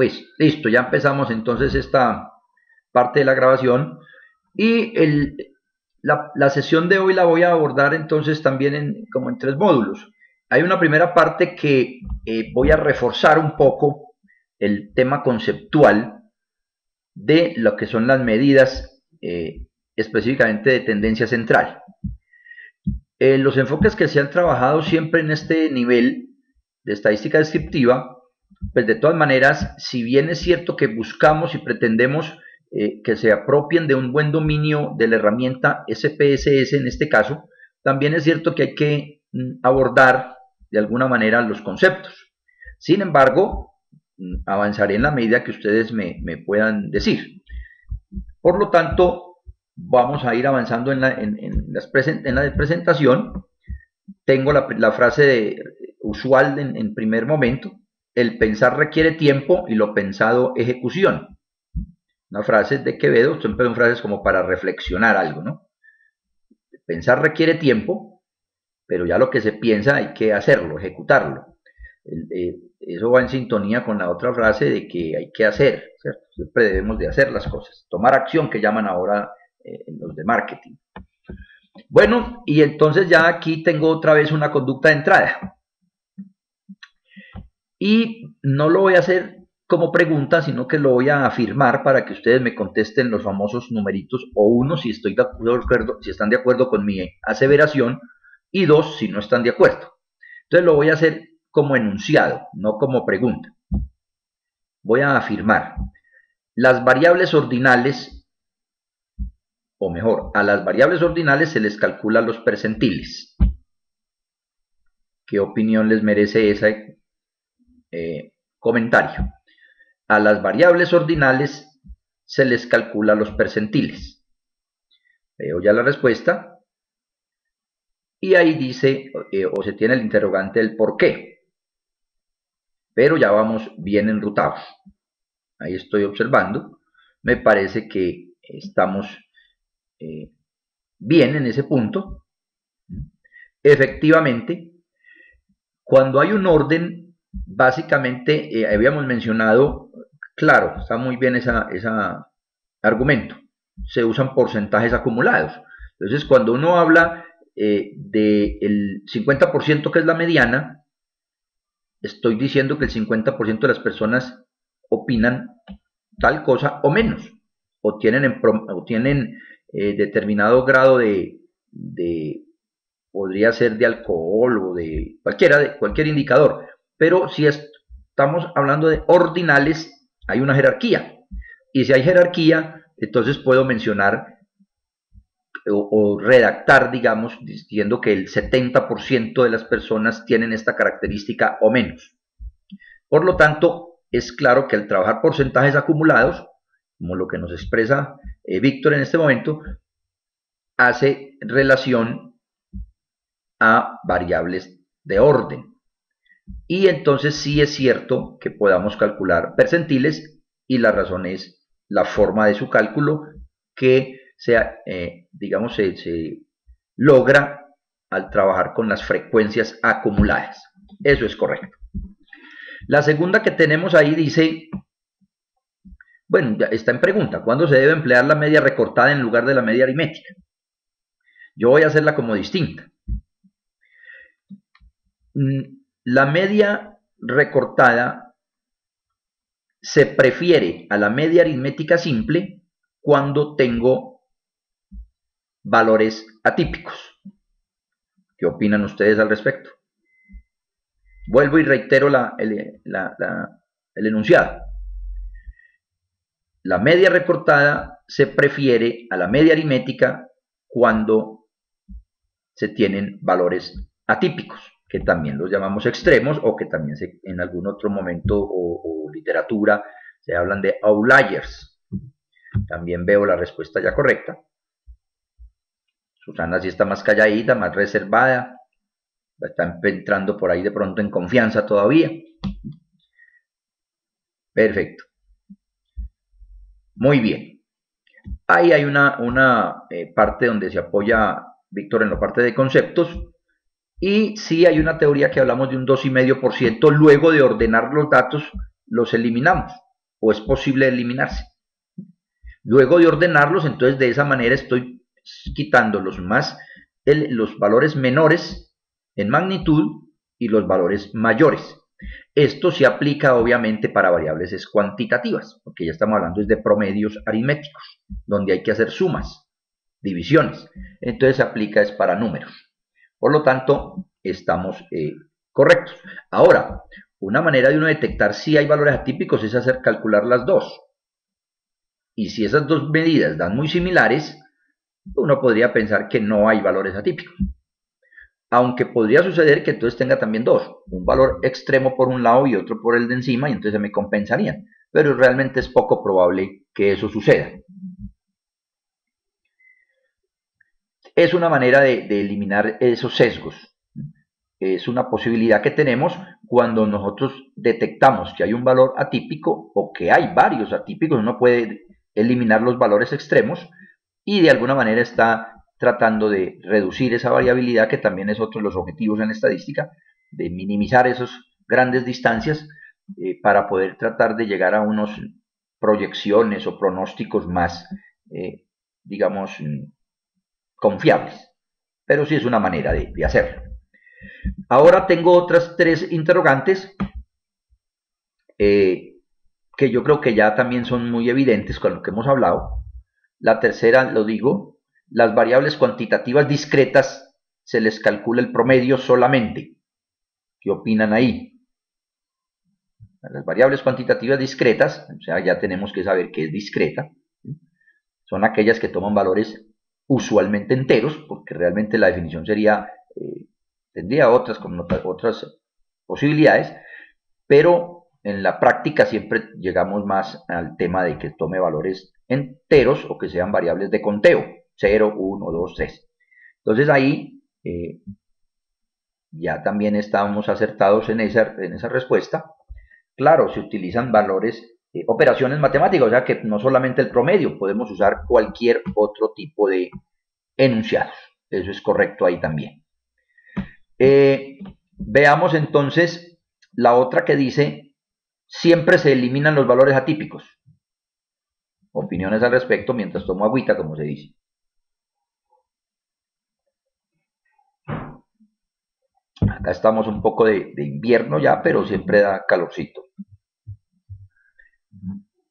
Pues listo, ya empezamos entonces esta parte de la grabación y la sesión de hoy la voy a abordar entonces también como en tres módulos. Hay una primera parte que voy a reforzar un poco el tema conceptual de lo que son las medidas específicamente de tendencia central. Los enfoques que se han trabajado siempre en este nivel de estadística descriptiva, pues de todas maneras, si bien es cierto que buscamos y pretendemos que se apropien de un buen dominio de la herramienta SPSS en este caso, también es cierto que hay que abordar de alguna manera los conceptos. Sin embargo, avanzaré en la medida que ustedes me puedan decir. Por lo tanto, vamos a ir avanzando en la presentación. Tengo la frase usual en primer momento: el pensar requiere tiempo y lo pensado ejecución. Una frase de Quevedo, siempre son frases como para reflexionar algo, ¿no? Pensar requiere tiempo, pero ya lo que se piensa hay que hacerlo, ejecutarlo. Eso va en sintonía con la otra frase de que hay que hacer, ¿cierto? Siempre debemos de hacer las cosas, tomar acción, que llaman ahora los de marketing. Bueno, y entonces ya aquí tengo otra vez una conducta de entrada. Y no lo voy a hacer como pregunta, sino que lo voy a afirmar para que ustedes me contesten los famosos numeritos, o uno, si estoy de acuerdo, si están de acuerdo con mi aseveración, y dos, si no están de acuerdo. Entonces lo voy a hacer como enunciado, no como pregunta. Voy a afirmar: las variables ordinales, o mejor, a las variables ordinales se les calcula los percentiles. ¿Qué opinión les merece ese comentario? A las variables ordinales se les calcula los percentiles. Veo ya la respuesta. Y ahí dice, o se tiene el interrogante del por qué. Pero ya vamos bien enrutados. Ahí estoy observando. Me parece que estamos bien en ese punto. Efectivamente, cuando hay un orden, básicamente habíamos mencionado, claro, está muy bien ese argumento, se usan porcentajes acumulados. Entonces, cuando uno habla del 50% que es la mediana, estoy diciendo que el 50% de las personas opinan tal cosa o menos, o tienen determinado grado podría ser de alcohol o de cualquier indicador. Pero si estamos hablando de ordinales, hay una jerarquía. Y si hay jerarquía, entonces puedo mencionar o redactar, digamos, diciendo que el 70% de las personas tienen esta característica o menos. Por lo tanto, es claro que al trabajar porcentajes acumulados, como lo que nos expresa Víctor en este momento, hace relación a variables de orden. Y entonces sí es cierto que podamos calcular percentiles, y la razón es la forma de su cálculo que digamos, se logra al trabajar con las frecuencias acumuladas. Eso es correcto. La segunda que tenemos ahí dice, bueno, ya está en pregunta: ¿cuándo se debe emplear la media recortada en lugar de la media aritmética? Yo voy a hacerla como distinta. La media recortada se prefiere a la media aritmética simple cuando tengo valores atípicos. ¿Qué opinan ustedes al respecto? Vuelvo y reitero el enunciado. La media recortada se prefiere a la media aritmética cuando se tienen valores atípicos, que también los llamamos extremos, o que también en algún otro momento o literatura se hablan de outliers. También veo la respuesta ya correcta. Susana sí está más calladita, más reservada, está entrando por ahí de pronto en confianza todavía. Perfecto. Muy bien. Ahí hay una parte donde se apoya Víctor en la parte de conceptos, y sí hay una teoría que hablamos de un 2,5%, luego de ordenar los datos los eliminamos. o es posible eliminarse. Luego de ordenarlos, entonces de esa manera estoy quitando los valores menores en magnitud y los valores mayores. Esto se aplica obviamente para variables cuantitativas, porque ya estamos hablando de promedios aritméticos, donde hay que hacer sumas, divisiones. Entonces se aplica es para números. Por lo tanto, estamos correctos. Ahora, una manera de uno detectar si hay valores atípicos es hacer calcular las dos. Y si esas dos medidas dan muy similares, uno podría pensar que no hay valores atípicos. Aunque podría suceder que entonces tenga también dos, un valor extremo por un lado y otro por el de encima, y entonces se me compensarían. Pero realmente es poco probable que eso suceda. Es una manera de eliminar esos sesgos. Es una posibilidad que tenemos cuando nosotros detectamos que hay un valor atípico o que hay varios atípicos. Uno puede eliminar los valores extremos y de alguna manera está tratando de reducir esa variabilidad, que también es otro de los objetivos en estadística, de minimizar esas grandes distancias para poder tratar de llegar a unas proyecciones o pronósticos más, digamos, confiables. Pero sí es una manera de hacerlo. Ahora tengo otras tres interrogantes que yo creo que ya también son muy evidentes con lo que hemos hablado. La tercera, lo digo, las variables cuantitativas discretas se les calcula el promedio solamente. ¿Qué opinan ahí? Las variables cuantitativas discretas, o sea, ya tenemos que saber qué es discreta, son aquellas que toman valores usualmente enteros, porque realmente la definición sería, tendría otras posibilidades, pero en la práctica siempre llegamos más al tema de que tome valores enteros o que sean variables de conteo, 0, 1, 2, 3. Entonces ahí ya también estamos acertados en esa respuesta. Claro, se utilizan valores, operaciones matemáticas, o sea que no solamente el promedio, podemos usar cualquier otro tipo de enunciados. Eso es correcto ahí también. Veamos entonces la otra que dice, siempre se eliminan los valores atípicos. Opiniones al respecto mientras tomo agüita, como se dice. Acá estamos un poco de invierno ya, pero siempre da calorcito.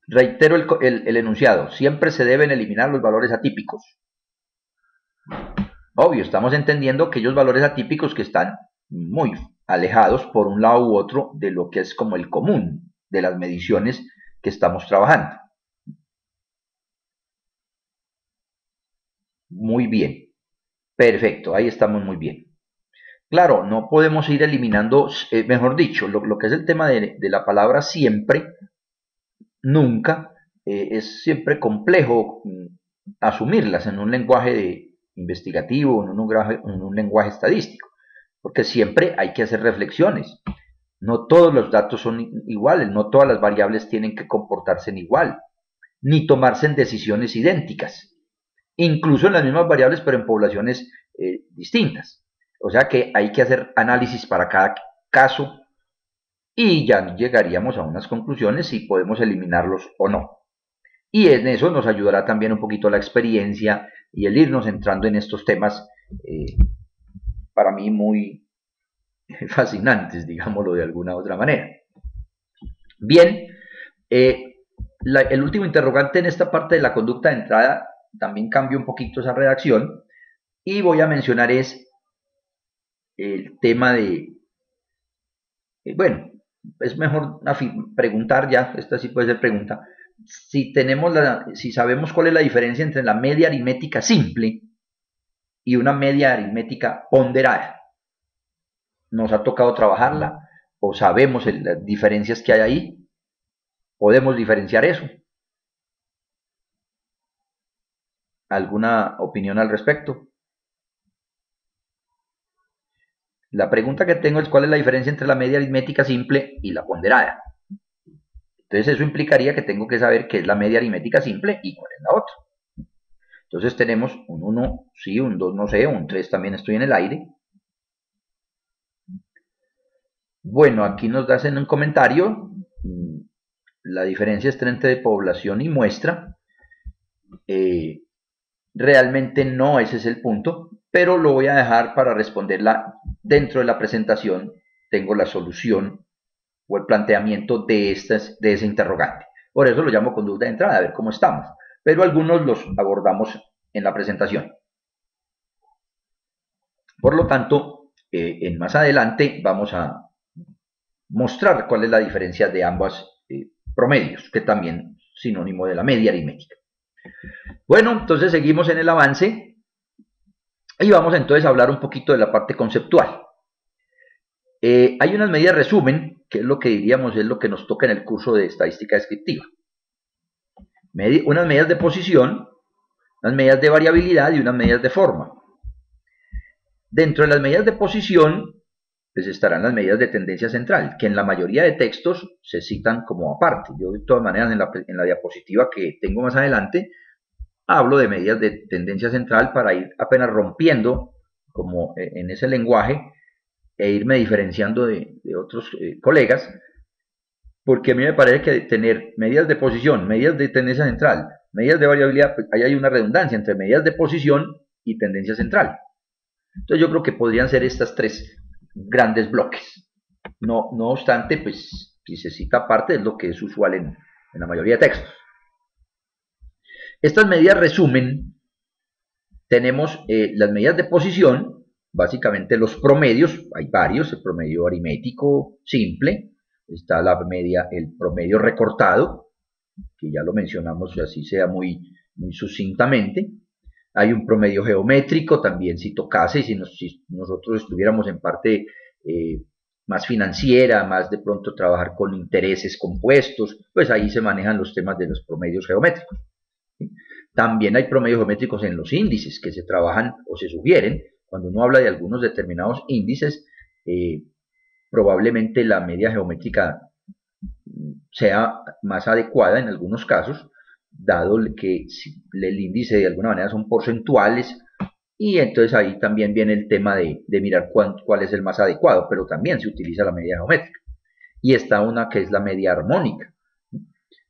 Reitero el enunciado, siempre se deben eliminar los valores atípicos. Obvio, estamos entendiendo aquellos valores atípicos que están muy alejados por un lado u otro de lo que es como el común de las mediciones que estamos trabajando. Muy bien, perfecto, ahí estamos muy bien. Claro, no podemos ir eliminando, mejor dicho, lo que es el tema de la palabra siempre, nunca, es siempre complejo asumirlas en un lenguaje investigativo, en un lenguaje estadístico, porque siempre hay que hacer reflexiones. No todos los datos son iguales, no todas las variables tienen que comportarse en igual, ni tomarse en decisiones idénticas, incluso en las mismas variables, pero en poblaciones distintas. O sea que hay que hacer análisis para cada caso y ya llegaríamos a unas conclusiones si podemos eliminarlos o no. Y en eso nos ayudará también un poquito la experiencia y el irnos entrando en estos temas para mí muy fascinantes, digámoslo de alguna otra manera. Bien, el último interrogante en esta parte de la conducta de entrada también cambia un poquito esa redacción y voy a mencionar es el tema de, bueno, es mejor preguntar ya, esta sí puede ser pregunta, si sabemos cuál es la diferencia entre la media aritmética simple y una media aritmética ponderada. ¿Nos ha tocado trabajarla o sabemos las diferencias que hay ahí? ¿Podemos diferenciar eso? ¿Alguna opinión al respecto? La pregunta que tengo es cuál es la diferencia entre la media aritmética simple y la ponderada. Entonces eso implicaría que tengo que saber qué es la media aritmética simple y cuál es la otra. Entonces tenemos un 1, sí, un 2, no sé, un 3 también estoy en el aire. Bueno, aquí nos das en un comentario la diferencia está entre población y muestra. Realmente no ese es el punto, pero lo voy a dejar para responderla dentro de la presentación. Tengo la solución o el planteamiento de ese interrogante. Por eso lo llamo conducta de entrada, a ver cómo estamos. Pero algunos los abordamos en la presentación. Por lo tanto, en más adelante vamos a mostrar cuál es la diferencia de ambos promedios, que también es sinónimo de la media aritmética. Bueno, entonces seguimos en el avance y vamos entonces a hablar un poquito de la parte conceptual. Hay unas medidas resumen, que es lo que diríamos es lo que nos toca en el curso de estadística descriptiva. Unas medidas de posición, unas medidas de variabilidad y unas medidas de forma. Dentro de las medidas de posición, pues estarán las medidas de tendencia central, que en la mayoría de textos se citan como aparte. Yo de todas maneras en la diapositiva que tengo más adelante, hablo de medidas de tendencia central para ir apenas rompiendo como en ese lenguaje e irme diferenciando de otros colegas, porque a mí me parece que tener medidas de posición, medidas de tendencia central, medidas de variabilidad, pues ahí hay una redundancia entre medidas de posición y tendencia central. Entonces yo creo que podrían ser estas tres grandes bloques. No obstante, pues si se cita aparte es lo que es usual en la mayoría de textos. Estas medidas resumen, tenemos las medidas de posición, básicamente los promedios, hay varios, el promedio aritmético simple, está el promedio recortado, que ya lo mencionamos así sea muy sucintamente. Hay un promedio geométrico, también si tocase, si nosotros estuviéramos en parte más financiera, más de pronto trabajar con intereses compuestos, pues ahí se manejan los temas de los promedios geométricos. ¿Sí? También hay promedios geométricos en los índices que se trabajan o se sugieren. Cuando uno habla de algunos determinados índices, probablemente la media geométrica sea más adecuada en algunos casos, dado que el índice de alguna manera son porcentuales, y entonces ahí también viene el tema de mirar cuál es el más adecuado, pero también se utiliza la media geométrica. Y está una que es la media armónica.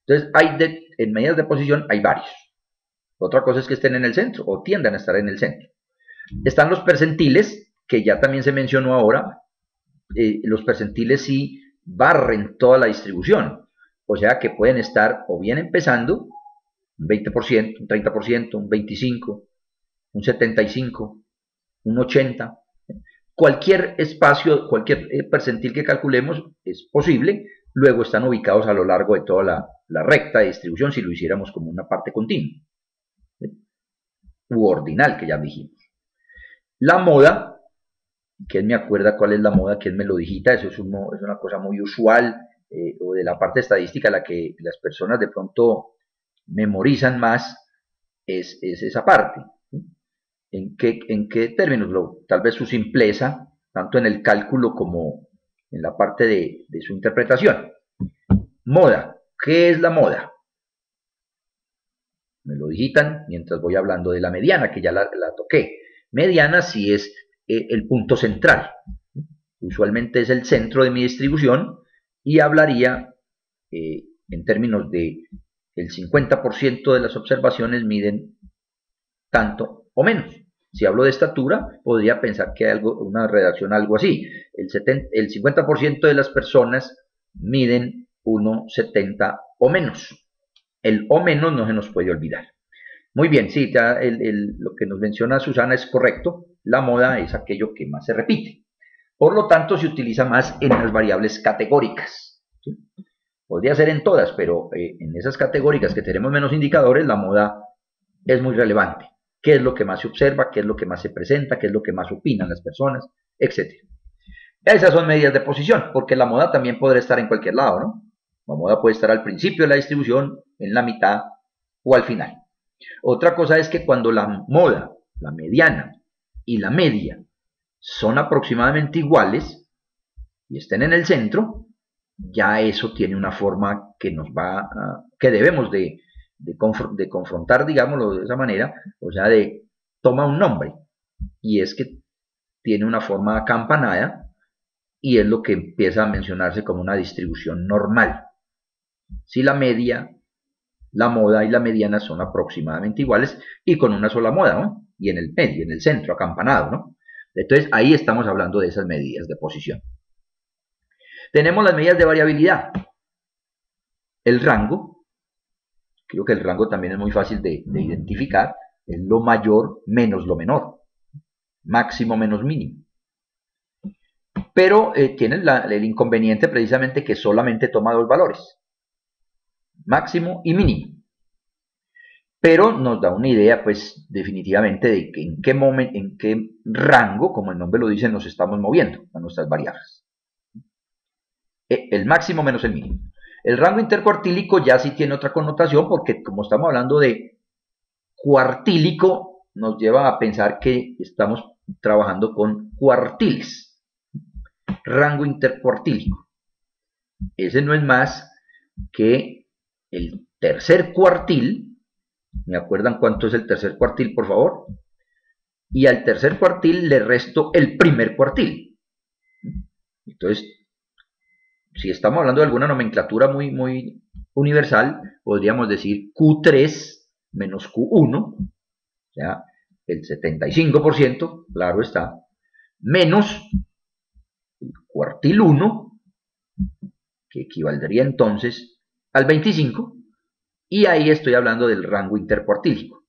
Entonces, en medidas de posición hay varios. Otra cosa es que estén en el centro o tiendan a estar en el centro. Están los percentiles, que ya también se mencionó ahora. Los percentiles sí barren toda la distribución. O sea que pueden estar o bien empezando un 20%, un 30%, un 25%, un 75%, un 80%. Cualquier espacio, cualquier percentil que calculemos es posible. Luego están ubicados a lo largo de toda la recta de distribución si lo hiciéramos como una parte continua. U ordinal, que ya dijimos. La moda, que me acuerda cuál es la moda, que me lo digita, eso es una cosa muy usual, o de la parte estadística, la que las personas de pronto memorizan más, es esa parte. ¿Sí? ¿En qué términos? Tal vez su simpleza, tanto en el cálculo como en la parte de su interpretación. Moda, ¿qué es la moda? Me lo digitan mientras voy hablando de la mediana, que ya la toqué. Mediana sí es el punto central. Usualmente es el centro de mi distribución y hablaría en términos de el 50% de las observaciones miden tanto o menos. Si hablo de estatura, podría pensar que hay una redacción algo así. El 50% de las personas miden 1,70 o menos. El o menos no se nos puede olvidar. Muy bien, sí, ya lo que nos menciona Susana es correcto. La moda es aquello que más se repite. Por lo tanto, se utiliza más en las variables categóricas. ¿Sí? Podría ser en todas, pero en esas categóricas que tenemos menos indicadores, la moda es muy relevante. ¿Qué es lo que más se observa? ¿Qué es lo que más se presenta? ¿Qué es lo que más opinan las personas? Etcétera. Esas son medidas de posición, porque la moda también podrá estar en cualquier lado, ¿no? La moda puede estar al principio de la distribución, en la mitad o al final. Otra cosa es que cuando la moda, la mediana y la media son aproximadamente iguales y estén en el centro, ya eso tiene una forma que que debemos de confrontar, digámoslo de esa manera, o sea, toma un nombre, y es que tiene una forma acampanada y es lo que empieza a mencionarse como una distribución normal. si la media, la moda y la mediana son aproximadamente iguales y con una sola moda, ¿no? Y en el medio, en el centro, acampanado, ¿no? Entonces ahí estamos hablando de esas medidas de posición. Tenemos las medidas de variabilidad. El rango, creo que el rango también es muy fácil de identificar, es lo mayor menos lo menor, máximo menos mínimo. Pero tiene el inconveniente precisamente que solamente toma dos valores, máximo y mínimo. Pero nos da una idea, pues, definitivamente de que en qué momento, en qué rango, como el nombre lo dice, nos estamos moviendo a nuestras variables. El máximo menos el mínimo. El rango intercuartílico ya sí tiene otra connotación porque como estamos hablando de cuartílico, nos lleva a pensar que estamos trabajando con cuartiles. Rango intercuartílico. Ese no es más que el tercer cuartil. ¿Me acuerdan cuánto es el tercer cuartil, por favor? Y al tercer cuartil le resto el primer cuartil. Entonces, si estamos hablando de alguna nomenclatura muy universal, podríamos decir Q3 menos Q1, o sea, el 75%, claro está, menos el cuartil 1, que equivaldría entonces al 25, y ahí estoy hablando del rango intercuartílico.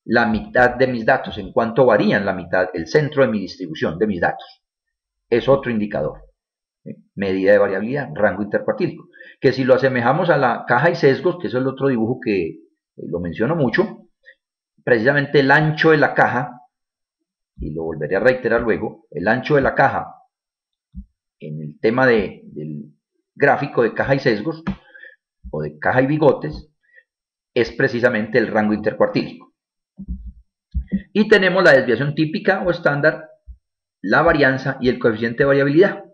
La mitad de mis datos, en cuanto varían la mitad, el centro de mi distribución de mis datos, es otro indicador. Medida de variabilidad, rango intercuartílico. Que si lo asemejamos a la caja y sesgos, que es el otro dibujo que lo menciono mucho, precisamente el ancho de la caja, y lo volveré a reiterar luego, el ancho de la caja en el tema del gráfico de caja y sesgos, o de caja y bigotes, es precisamente el rango intercuartílico. Y tenemos la desviación típica o estándar, la varianza y el coeficiente de variabilidad.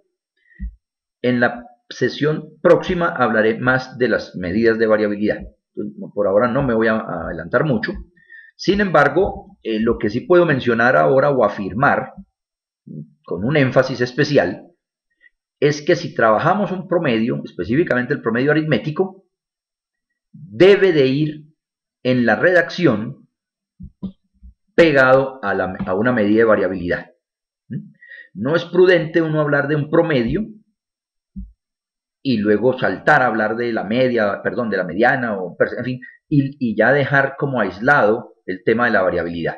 En la sesión próxima hablaré más de las medidas de variabilidad. Por ahora no me voy a adelantar mucho. Sin embargo, lo que sí puedo mencionar ahora o afirmar con un énfasis especial es que si trabajamos un promedio, específicamente el promedio aritmético, debe de ir en la redacción pegado a una medida de variabilidad. No es prudente uno hablar de un promedio y luego saltar a hablar de la media, perdón, de la mediana, o, en fin, y ya dejar como aislado el tema de la variabilidad.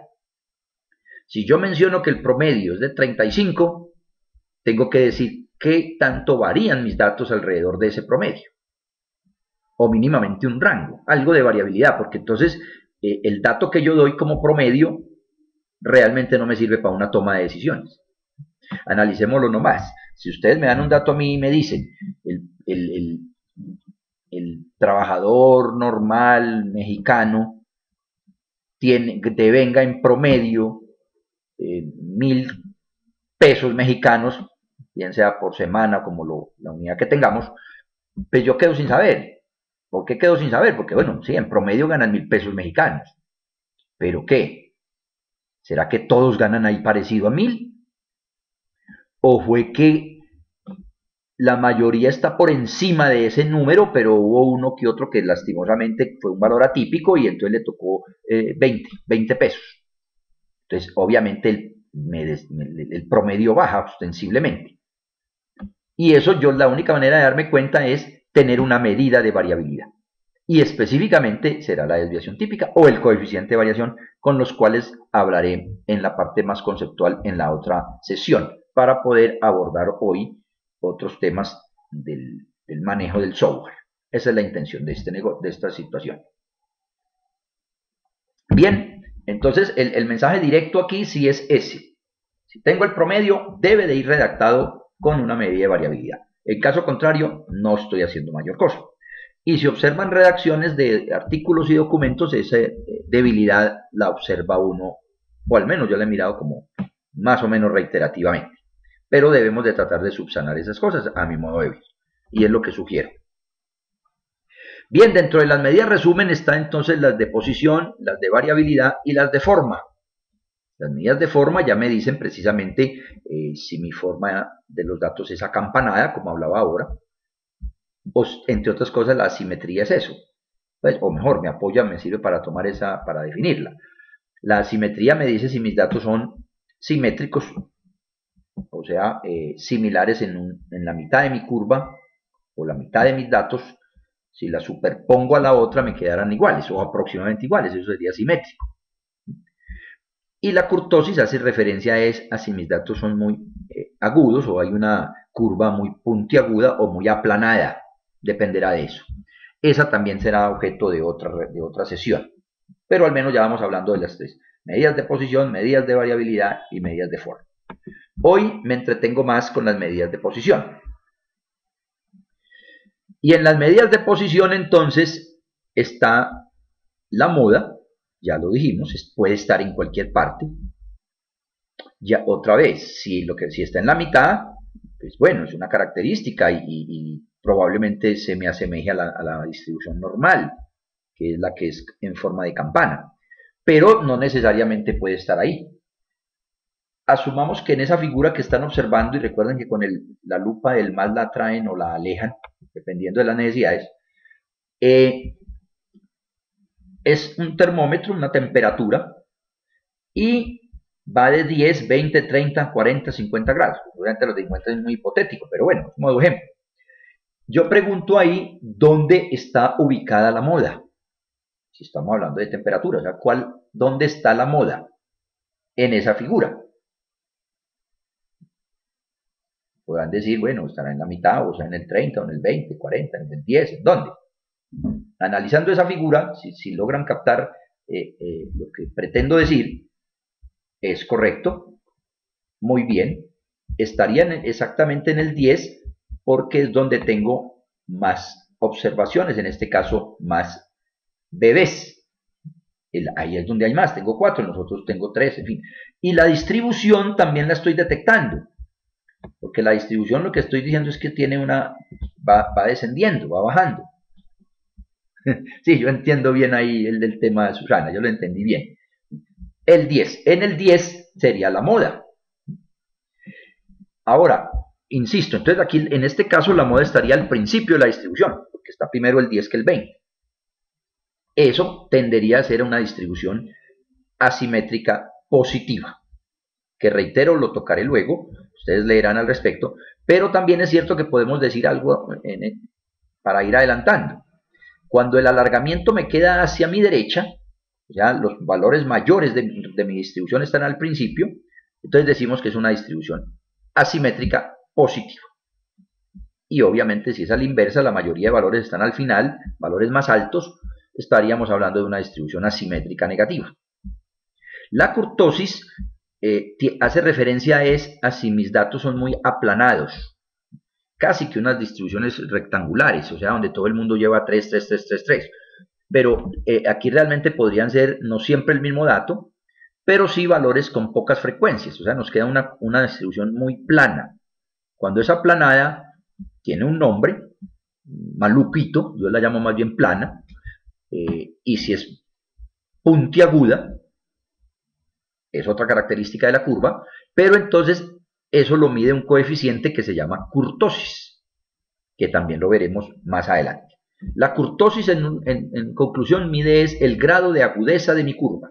Si yo menciono que el promedio es de 35, tengo que decir qué tanto varían mis datos alrededor de ese promedio, o mínimamente un rango, algo de variabilidad, porque entonces el dato que yo doy como promedio realmente no me sirve para una toma de decisiones. Analicémoslo nomás. Si ustedes me dan un dato a mí y me dicen el trabajador normal mexicano devenga en promedio 1,000 pesos mexicanos, bien sea por semana como la unidad que tengamos, pues yo quedo sin saber. ¿Por qué quedo sin saber? Porque bueno, sí, en promedio ganan 1,000 pesos mexicanos. ¿Pero qué? ¿Será que todos ganan ahí parecido a 1,000? ¿O fue que la mayoría está por encima de ese número, pero hubo uno que otro que lastimosamente fue un valor atípico y entonces le tocó 20 pesos? Entonces, obviamente, el promedio baja ostensiblemente. Y eso la única manera de darme cuenta es tener una medida de variabilidad. Y específicamente será la desviación típica o el coeficiente de variación, con los cuales hablaré en la parte más conceptual en la otra sesión, para poder abordar hoy otros temas del manejo del software. Esa es la intención de esta situación. Bien, entonces el mensaje directo aquí sí es ese. Si tengo el promedio, debe de ir redactado con una medida de variabilidad. En caso contrario, no estoy haciendo mayor cosa. Y si observan redacciones de artículos y documentos, esa debilidad la observa uno, o al menos yo la he mirado como más o menos reiterativamente. Pero debemos de tratar de subsanar esas cosas a mi modo de ver. Y es lo que sugiero. Bien, dentro de las medidas resumen está entonces las de posición, las de variabilidad y las de forma. Las medidas de forma ya me dicen precisamente si mi forma de los datos es acampanada, como hablaba ahora, entre otras cosas, la asimetría es eso. Pues, o mejor, me apoya, me sirve para tomar esa, para definirla. La asimetría me dice si mis datos son simétricos, o sea, similares en la mitad de mi curva o la mitad de mis datos. Si la superpongo a la otra me quedarán iguales o aproximadamente iguales, eso sería simétrico. Y la kurtosis hace referencia a si mis datos son muy agudos o hay una curva muy puntiaguda o muy aplanada, dependerá de eso. Esa también será objeto de otra sesión, pero al menos ya vamos hablando de las tres: medidas de posición, medidas de variabilidad y medidas de forma. Hoy me entretengo más con las medidas de posición. Y en las medidas de posición entonces está la moda, ya lo dijimos, puede estar en cualquier parte. Ya otra vez, si está en la mitad, pues bueno, es una característica y probablemente se me asemeje a la distribución normal, que es la que es en forma de campana, pero no necesariamente puede estar ahí. Asumamos que en esa figura que están observando, y recuerden que con la lupa del mal la traen o la alejan, dependiendo de las necesidades, es un termómetro, una temperatura, y va de 10, 20, 30, 40, 50 grados. Obviamente los de 50 es muy hipotético, pero bueno, es modo ejemplo. Yo pregunto ahí dónde está ubicada la moda. Si estamos hablando de temperatura, o sea, ¿dónde está la moda en esa figura? Podrán decir, bueno, estará en la mitad, o sea, en el 30, o en el 20, 40, en el 10, ¿en dónde? Analizando esa figura, si logran captar lo que pretendo decir, es correcto, muy bien, estarían exactamente en el 10 porque es donde tengo más observaciones, en este caso más bebés. Ahí es donde hay más, tengo 4, nosotros tengo 3, en fin. Y la distribución también la estoy detectando, porque la distribución lo que estoy diciendo es que tiene va descendiendo, va bajando. Sí, yo entiendo bien ahí el del tema de Susana, yo lo entendí bien. El 10, en el 10 sería la moda. Ahora, insisto, entonces aquí en este caso la moda estaría al principio de la distribución, porque está primero el 10 que el 20. Eso tendería a ser una distribución asimétrica positiva, que reitero, lo tocaré luego, ustedes leerán al respecto, pero también es cierto que podemos decir algo para ir adelantando. Cuando el alargamiento me queda hacia mi derecha, ya los valores mayores de mi distribución están al principio, entonces decimos que es una distribución asimétrica positiva. Y obviamente si es a la inversa, la mayoría de valores están al final, valores más altos, estaríamos hablando de una distribución asimétrica negativa. La kurtosis hace referencia a si mis datos son muy aplanados, casi que unas distribuciones rectangulares, o sea, donde todo el mundo lleva 3, 3, 3, 3, 3. Pero aquí realmente podrían ser no siempre el mismo dato, pero sí valores con pocas frecuencias, o sea, nos queda una distribución muy plana. Cuando es aplanada, tiene un nombre, maluquito, yo la llamo más bien plana, y si es puntiaguda, es otra característica de la curva, pero entonces eso lo mide un coeficiente que se llama kurtosis, que también lo veremos más adelante. La kurtosis en conclusión mide el grado de agudeza de mi curva.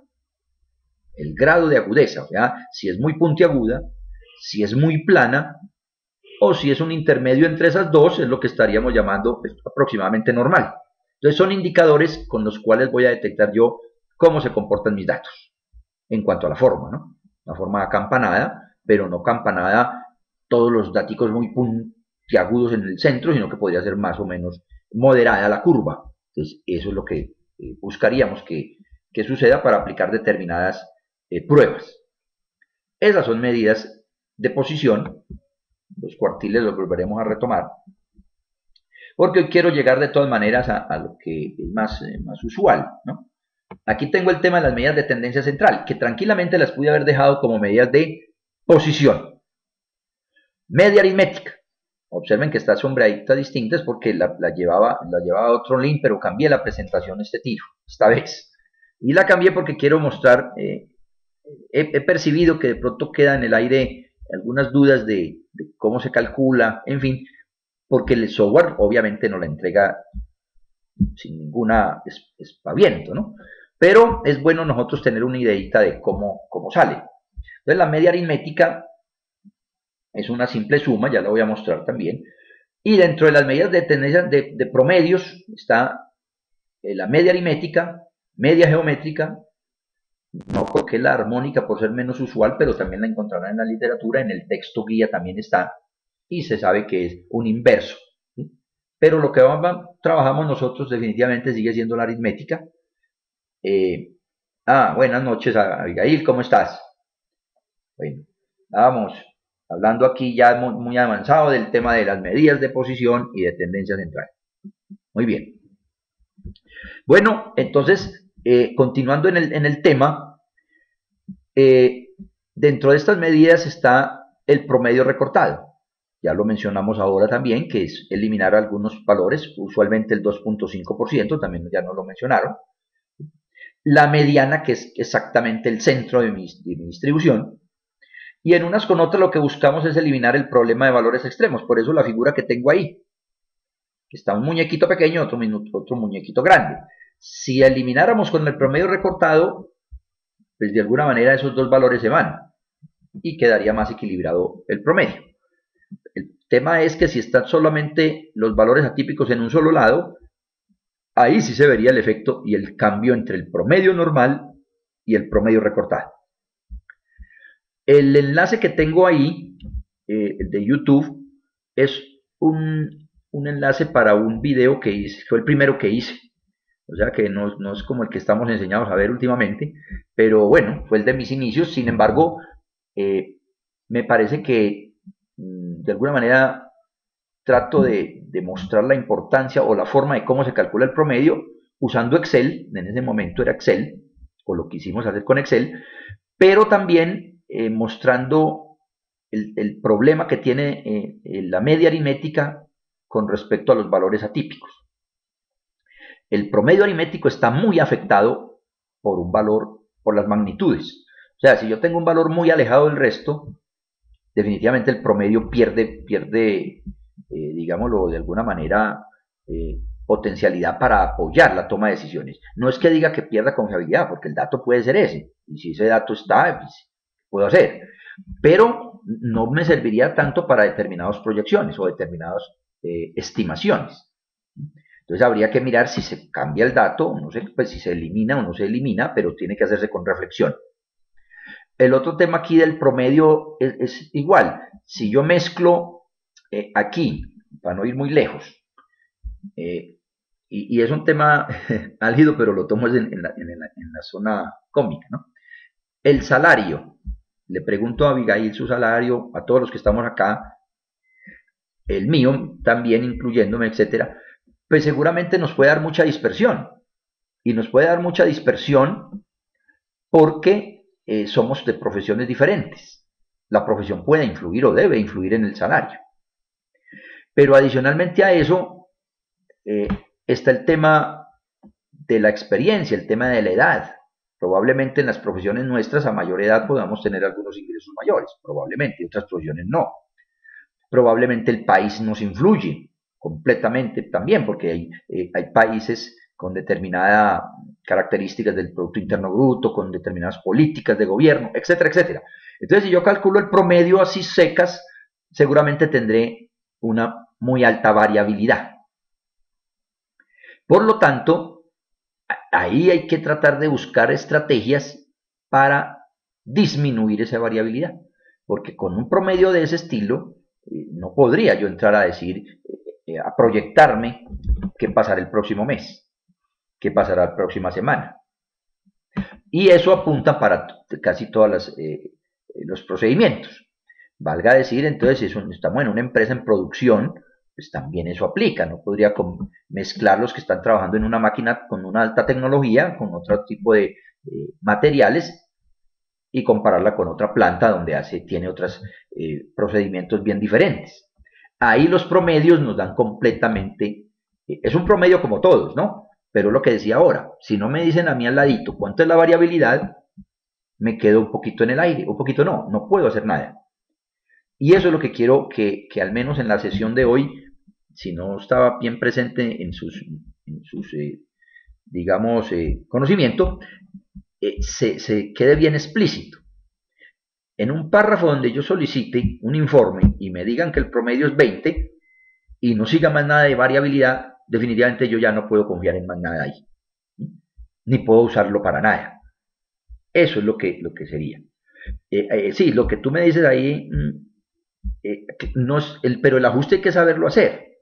El grado de agudeza, o sea, si es muy puntiaguda, si es muy plana, o si es un intermedio entre esas dos, es lo que estaríamos llamando pues, aproximadamente normal. Entonces son indicadores con los cuales voy a detectar yo cómo se comportan mis datos. En cuanto a la forma, ¿no? Una forma acampanada, pero no campanada, todos los datos muy puntiagudos en el centro, sino que podría ser más o menos moderada la curva. Entonces eso es lo que buscaríamos que suceda para aplicar determinadas pruebas. Esas son medidas de posición. Los cuartiles los volveremos a retomar, porque hoy quiero llegar de todas maneras a lo que es más usual, ¿no? Aquí tengo el tema de las medidas de tendencia central, que tranquilamente las pude haber dejado como medidas de posición. Media aritmética. Observen que está sombreadita distintas porque la llevaba a otro link, pero cambié la presentación este tiro, esta vez. Y la cambié porque quiero mostrar, he percibido que de pronto queda en el aire algunas dudas de cómo se calcula, en fin, porque el software obviamente nos la entrega sin ninguna espaviento, ¿no? Pero es bueno nosotros tener una ideita de cómo sale. Entonces la media aritmética es una simple suma, ya la voy a mostrar también, y dentro de las medidas de tendencia de promedios está la media aritmética, media geométrica, no porque la armónica por ser menos usual, pero también la encontrarán en la literatura, en el texto guía también está, y se sabe que es un inverso. ¿Sí? Pero lo que trabajamos nosotros definitivamente sigue siendo la aritmética. Buenas noches, Abigail, ¿cómo estás? Bueno, vamos hablando aquí ya muy avanzado del tema de las medidas de posición y de tendencia central. Muy bien. Bueno, entonces, continuando en el tema, dentro de estas medidas está el promedio recortado. Ya lo mencionamos ahora también, que es eliminar algunos valores, usualmente el 2.5%, también ya nos lo mencionaron. La mediana, que es exactamente el centro de mi distribución. Y en unas con otras lo que buscamos es eliminar el problema de valores extremos. Por eso la figura que tengo ahí. Está un muñequito pequeño, otro muñequito grande. Si elimináramos con el promedio recortado, pues de alguna manera esos dos valores se van y quedaría más equilibrado el promedio. El tema es que si están solamente los valores atípicos en un solo lado, ahí sí se vería el efecto y el cambio entre el promedio normal y el promedio recortado. El enlace que tengo ahí, de YouTube, es un enlace para un video que hice, fue el primero que hice. O sea que no es como el que estamos enseñados a ver últimamente, pero bueno, fue el de mis inicios. Sin embargo, me parece que de alguna manera trato de mostrar la importancia o la forma de cómo se calcula el promedio usando Excel. En ese momento era Excel, o lo quisimos hacer con Excel, pero también mostrando el problema que tiene la media aritmética con respecto a los valores atípicos. El promedio aritmético está muy afectado por un valor, por las magnitudes. O sea, si yo tengo un valor muy alejado del resto, definitivamente el promedio pierde digámoslo de alguna manera, potencialidad para apoyar la toma de decisiones. No es que diga que pierda confiabilidad, porque el dato puede ser ese, y si ese dato está, pues, puedo hacer. Pero no me serviría tanto para determinadas proyecciones o determinadas estimaciones. Entonces habría que mirar si se cambia el dato, no sé, pues si se elimina o no se elimina, pero tiene que hacerse con reflexión. El otro tema aquí del promedio es igual. Si yo mezclo aquí, para no ir muy lejos, y es un tema álgido, pero lo tomo en la zona cómica, ¿no? El salario. Le pregunto a Abigail su salario, a todos los que estamos acá, el mío también incluyéndome, etcétera, pues seguramente nos puede dar mucha dispersión. Y nos puede dar mucha dispersión porque somos de profesiones diferentes. La profesión puede influir o debe influir en el salario. Pero adicionalmente a eso, está el tema de la experiencia, el tema de la edad. Probablemente en las profesiones nuestras a mayor edad podamos tener algunos ingresos mayores, probablemente, otras profesiones no. Probablemente el país nos influye completamente también, porque hay países con determinadas características del Producto Interno Bruto, con determinadas políticas de gobierno, etcétera, etcétera. Entonces, si yo calculo el promedio así secas, seguramente tendré una muy alta variabilidad. Por lo tanto, ahí hay que tratar de buscar estrategias para disminuir esa variabilidad, porque con un promedio de ese estilo no podría yo entrar a decir, a proyectarme qué pasará el próximo mes, qué pasará la próxima semana. Y eso apunta para casi todos los procedimientos. Valga decir, entonces, si estamos en una empresa en producción, pues también eso aplica. No podría mezclar los que están trabajando en una máquina con una alta tecnología, con otro tipo de materiales, y compararla con otra planta donde tiene otros procedimientos bien diferentes. Ahí los promedios nos dan completamente, es un promedio como todos, ¿no? Pero lo que decía ahora, si no me dicen a mí al ladito cuánto es la variabilidad, me quedo un poquito en el aire, un poquito no puedo hacer nada. Y eso es lo que quiero que al menos en la sesión de hoy si no estaba bien presente en sus digamos, conocimiento, se quede bien explícito. En un párrafo donde yo solicite un informe y me digan que el promedio es 20 y no siga más nada de variabilidad, definitivamente yo ya no puedo confiar en más nada ahí, ni puedo usarlo para nada. Eso es lo que sería. Sí, lo que tú me dices ahí, no es pero el ajuste hay que saberlo hacer.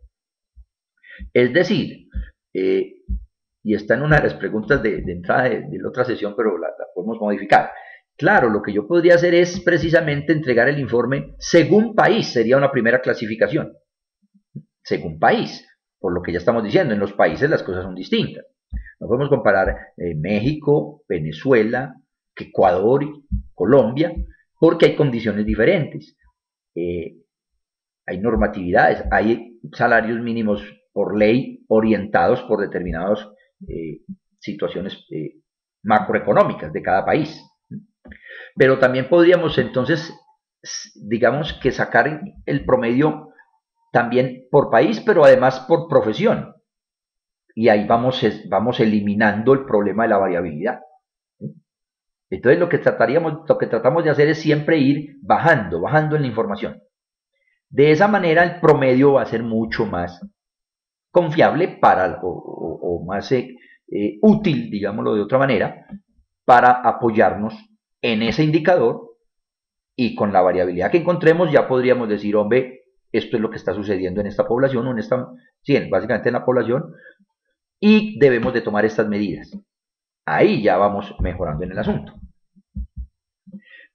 Es decir, y está en una de las preguntas de entrada de la otra sesión, pero la podemos modificar. Claro, lo que yo podría hacer es precisamente entregar el informe según país, sería una primera clasificación. Según país, por lo que ya estamos diciendo, en los países las cosas son distintas. No podemos comparar México, Venezuela, Ecuador, Colombia, porque hay condiciones diferentes. Hay normatividades, hay salarios mínimos por ley orientados por determinadas situaciones macroeconómicas de cada país. Pero también podríamos entonces, digamos que sacar el promedio también por país, pero además por profesión. Y ahí vamos eliminando el problema de la variabilidad. Entonces lo que tratamos de hacer es siempre ir bajando en la información. De esa manera el promedio va a ser mucho más confiable o más útil, digámoslo de otra manera, para apoyarnos en ese indicador, y con la variabilidad que encontremos ya podríamos decir, hombre, esto es lo que está sucediendo en esta población o básicamente en la población, y debemos de tomar estas medidas. Ahí ya vamos mejorando en el asunto.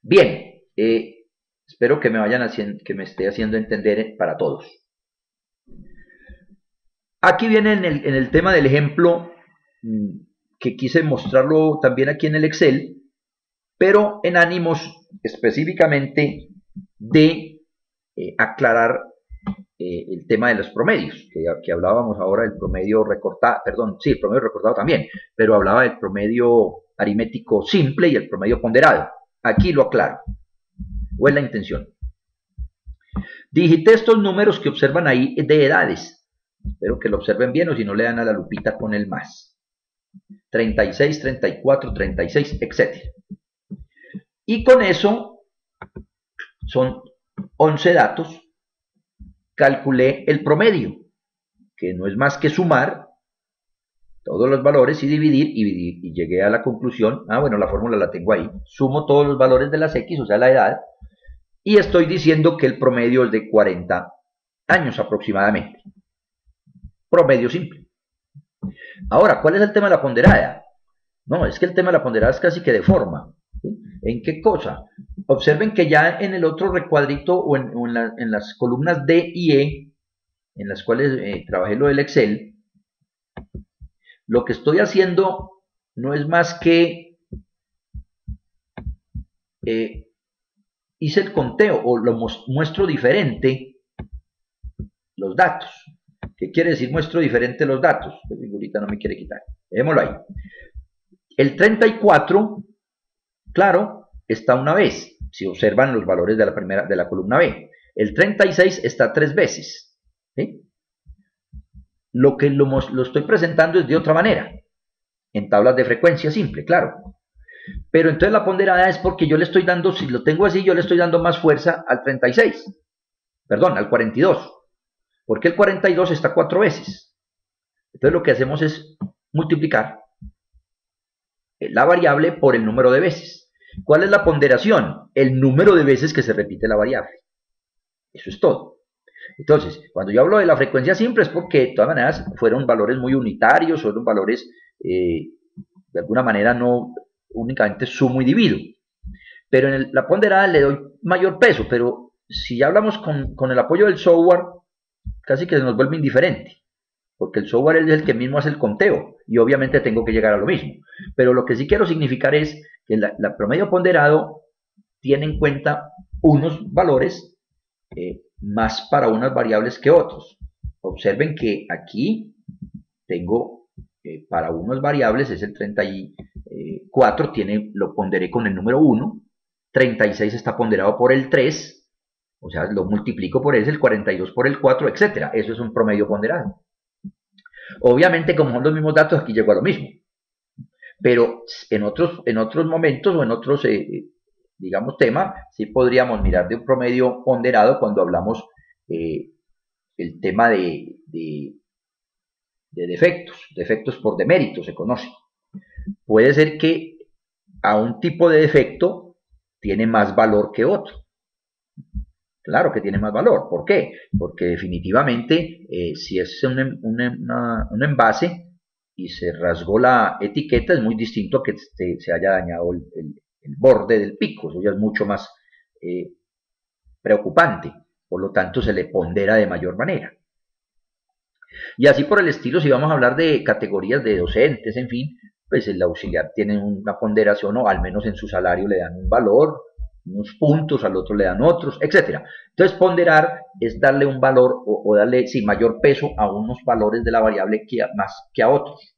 Bien, espero que que me esté haciendo entender para todos. Aquí viene en el tema del ejemplo que quise mostrarlo también aquí en el Excel, pero en ánimos específicamente de aclarar el tema de los promedios, que hablábamos ahora del promedio recortado, perdón, sí, el promedio recortado también, pero hablaba del promedio aritmético simple y el promedio ponderado. Aquí lo aclaro, o es la intención. Digité estos números que observan ahí de edades. Espero que lo observen bien, o si no le dan a la lupita con el más. 36, 34, 36, etc. Y con eso, son 11 datos, calculé el promedio, que no es más que sumar todos los valores y dividir, y llegué a la conclusión, bueno, la fórmula la tengo ahí, sumo todos los valores de las X, o sea, la edad, y estoy diciendo que el promedio es de 40 años aproximadamente. Promedio simple. Ahora, ¿cuál es el tema de la ponderada? No, es que el tema de la ponderada es casi que de forma. ¿Sí? ¿En qué cosa? Observen que ya en el otro recuadrito o en las columnas D y E, en las cuales trabajé lo del Excel, lo que estoy haciendo no es más que hice el conteo o lo muestro diferente los datos. ¿Qué quiere decir muestro diferente los datos? La figurita no me quiere quitar. Dejémoslo ahí. El 34, claro, está una vez, si observan los valores de la columna B. El 36 está 3 veces. ¿Sí? Lo que lo estoy presentando es de otra manera, en tablas de frecuencia simple, claro. Pero entonces la ponderada es porque yo le estoy dando, si lo tengo así, yo le estoy dando más fuerza al 36, perdón, al 42, porque el 42 está 4 veces. Entonces lo que hacemos es multiplicar la variable por el número de veces. ¿Cuál es la ponderación? El número de veces que se repite la variable. Eso es todo. Entonces, cuando yo hablo de la frecuencia simple es porque de todas maneras fueron valores muy unitarios, fueron valores de alguna manera no únicamente sumo y divido. Pero en la ponderada le doy mayor peso, pero si ya hablamos con el apoyo del software, casi que se nos vuelve indiferente, porque el software es el que mismo hace el conteo y obviamente tengo que llegar a lo mismo. Pero lo que sí quiero significar es que la promedio ponderado tiene en cuenta unos valores más para unas variables que otros. Observen que aquí tengo para unas variables es el 34, lo ponderé con el número 1, 36 está ponderado por el 3, O sea, lo multiplico por ese, el 42 por el 4, etcétera. Eso es un promedio ponderado. Obviamente, como son los mismos datos, aquí llego a lo mismo. Pero en otros momentos o en otros, digamos, temas, sí podríamos mirar de un promedio ponderado cuando hablamos el tema de defectos por demérito se conoce. Puede ser que a un tipo de defecto tiene más valor que otro. Claro que tiene más valor. ¿Por qué? Porque definitivamente si es un envase y se rasgó la etiqueta, es muy distinto a que se haya dañado el borde del pico. Eso ya es mucho más preocupante. Por lo tanto, se le pondera de mayor manera. Y así por el estilo, si vamos a hablar de categorías de docentes, en fin, pues el auxiliar tiene una ponderación o al menos en su salario le dan un valor, unos puntos, al otro le dan otros, etcétera. Entonces ponderar es darle un valor o darle sí, mayor peso a unos valores de la variable más que a otros.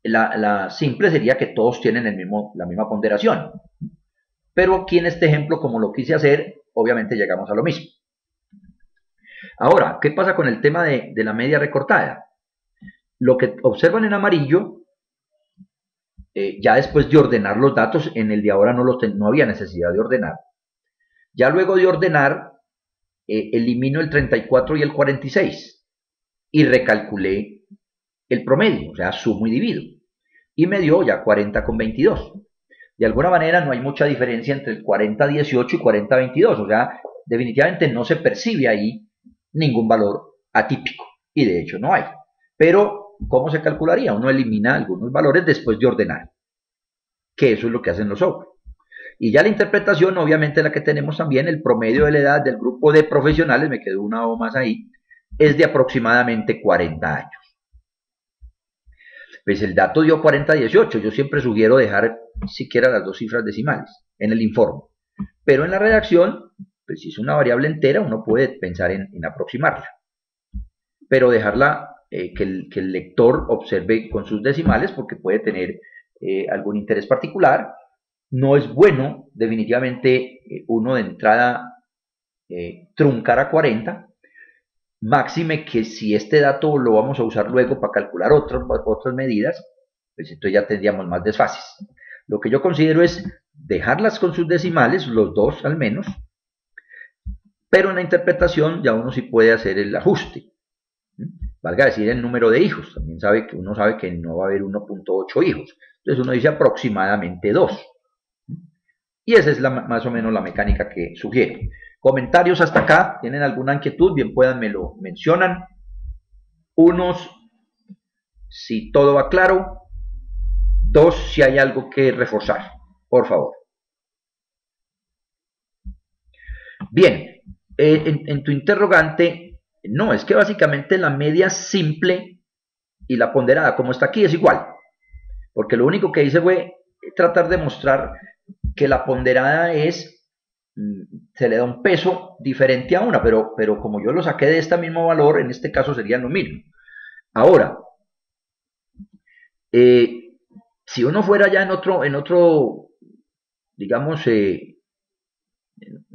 La simple sería que todos tienen la misma ponderación. Pero aquí en este ejemplo, como lo quise hacer, obviamente llegamos a lo mismo. Ahora, ¿qué pasa con el tema de la media recortada? Lo que observan en amarillo, ya después de ordenar los datos, en el de ahora no había necesidad de ordenar. Ya luego de ordenar, elimino el 34 y el 46 y recalculé el promedio, o sea, sumo y divido. Y me dio ya 40 con 22. De alguna manera no hay mucha diferencia entre el 40-18 y 40-22, o sea, definitivamente no se percibe ahí ningún valor atípico, y de hecho no hay. Pero, ¿cómo se calcularía? Uno elimina algunos valores después de ordenar, que eso es lo que hacen los software. Y ya la interpretación, obviamente la que tenemos también, el promedio de la edad del grupo de profesionales, me quedó una O más ahí, es de aproximadamente 40 años. Pues el dato dio 40-18, yo siempre sugiero dejar siquiera las dos cifras decimales en el informe. Pero en la redacción, pues si es una variable entera, uno puede pensar en aproximarla. Pero dejarla que el lector observe con sus decimales porque puede tener algún interés particular. No es bueno, definitivamente, uno de entrada truncar a 40, máxime que si este dato lo vamos a usar luego para calcular otras medidas, pues entonces ya tendríamos más desfases. Lo que yo considero es dejarlas con sus decimales, los dos al menos, pero en la interpretación ya uno sí puede hacer el ajuste. Valga decir el número de hijos, también uno sabe que no va a haber 1.8 hijos, entonces uno dice aproximadamente 2. Y esa es más o menos la mecánica que sugiero. Comentarios hasta acá, ¿tienen alguna inquietud? Bien puedan, me lo mencionan. Unos, si todo va claro. Dos, si hay algo que reforzar, por favor. Bien, en tu interrogante, no, es que básicamente la media simple y la ponderada, como está aquí, es igual. Porque lo único que hice fue tratar de mostrar que la ponderada se le da un peso diferente a una, pero como yo lo saqué de este mismo valor, en este caso serían lo mismo. Ahora, si uno fuera ya en otro digamos, en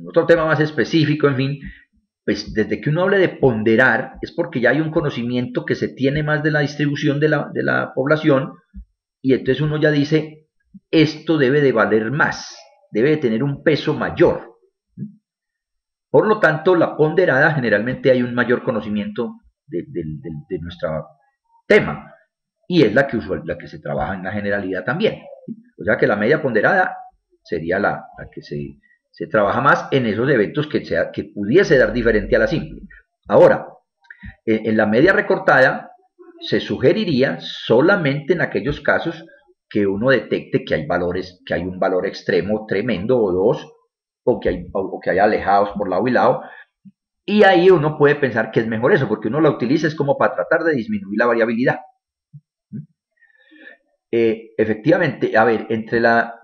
otro tema más específico, en fin, pues desde que uno hable de ponderar, es porque ya hay un conocimiento que se tiene más de la distribución de la población, y entonces uno ya dice, esto debe de valer más, debe de tener un peso mayor. Por lo tanto, la ponderada generalmente hay un mayor conocimiento de nuestro tema, y es la que se trabaja en la generalidad también. O sea que la media ponderada sería la que se trabaja más en esos eventos que pudiese dar diferente a la simple. Ahora, en la media recortada se sugeriría solamente en aquellos casos que uno detecte que hay un valor extremo tremendo o dos, o que hay alejados por lado y lado, y ahí uno puede pensar que es mejor eso, porque uno la utiliza es como para tratar de disminuir la variabilidad. Efectivamente, a ver, entre la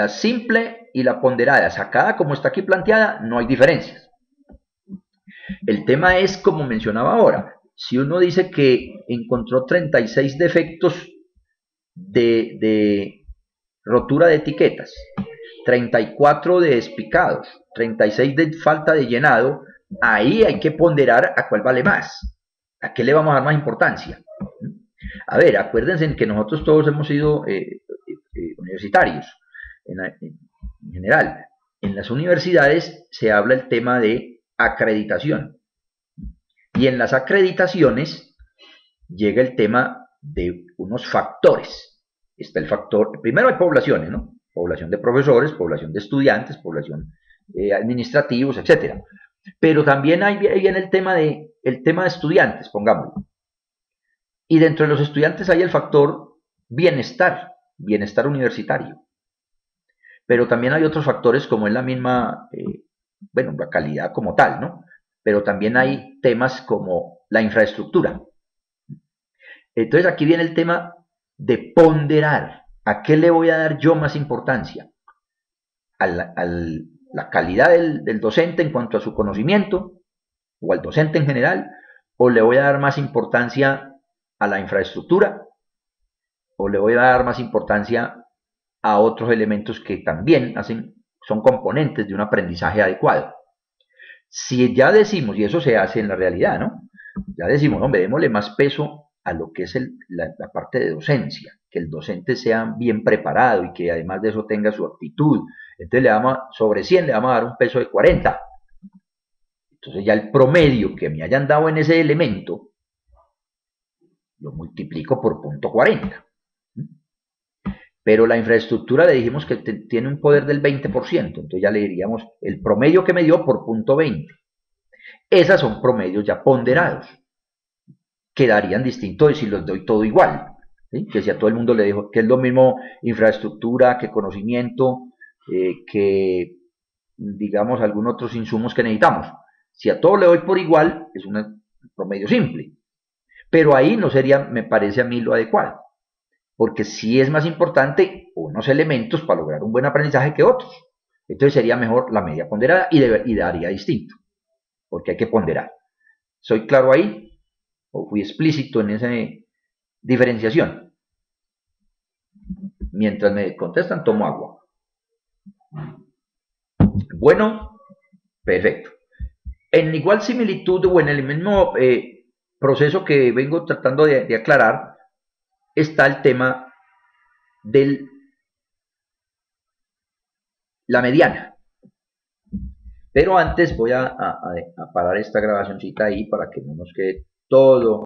simple y la ponderada, sacada como está aquí planteada, no hay diferencias. El tema es, como mencionaba ahora, si uno dice que encontró 36 defectos de rotura de etiquetas, 34 de despicados, 36 de falta de llenado, ahí hay que ponderar a cuál vale más, a qué le vamos a dar más importancia. A ver, acuérdense que nosotros todos hemos sido universitarios en general. En las universidades se habla el tema de acreditación. Y en las acreditaciones llega el tema de unos factores. Está el factor, primero hay poblaciones, ¿no? Población de profesores, población de estudiantes, población administrativos, etcétera. Pero también ahí viene el tema de estudiantes, pongámoslo. Y dentro de los estudiantes hay el factor bienestar, bienestar universitario. Pero también hay otros factores como es la misma, bueno, la calidad como tal, ¿no? Pero también hay temas como la infraestructura. Entonces aquí viene el tema de ponderar. ¿A qué le voy a dar yo más importancia? A la calidad del docente en cuanto a su conocimiento, o al docente en general, o le voy a dar más importancia a la infraestructura, o le voy a dar más importancia a otros elementos que también son componentes de un aprendizaje adecuado. Si ya decimos, y eso se hace en la realidad, ¿no? Ya decimos, hombre, démosle más peso a lo que es la parte de docencia, que el docente sea bien preparado y que además de eso tenga su actitud. Entonces sobre 100 le vamos a dar un peso de 40. Entonces ya el promedio que me hayan dado en ese elemento lo multiplico por punto 40. Pero la infraestructura le dijimos que tiene un poder del 20%, entonces ya le diríamos el promedio que me dio por punto 20. Esas son promedios ya ponderados. Quedarían distintos si los doy todo igual. ¿Sí? Que si a todo el mundo le dejo que es lo mismo infraestructura, que conocimiento, que digamos algunos otros insumos que necesitamos. Si a todo le doy por igual, es un promedio simple. Pero ahí no sería, me parece a mí, lo adecuado. Porque sí es más importante unos elementos para lograr un buen aprendizaje que otros. Entonces sería mejor la media ponderada y daría distinto. Porque hay que ponderar. ¿Soy claro ahí? ¿O fui explícito en esa diferenciación? Mientras me contestan, tomo agua. Bueno, perfecto. En igual similitud o en el mismo proceso que vengo tratando de aclarar, está el tema de la mediana. Pero antes voy a parar esta grabacióncita ahí para que no nos quede todo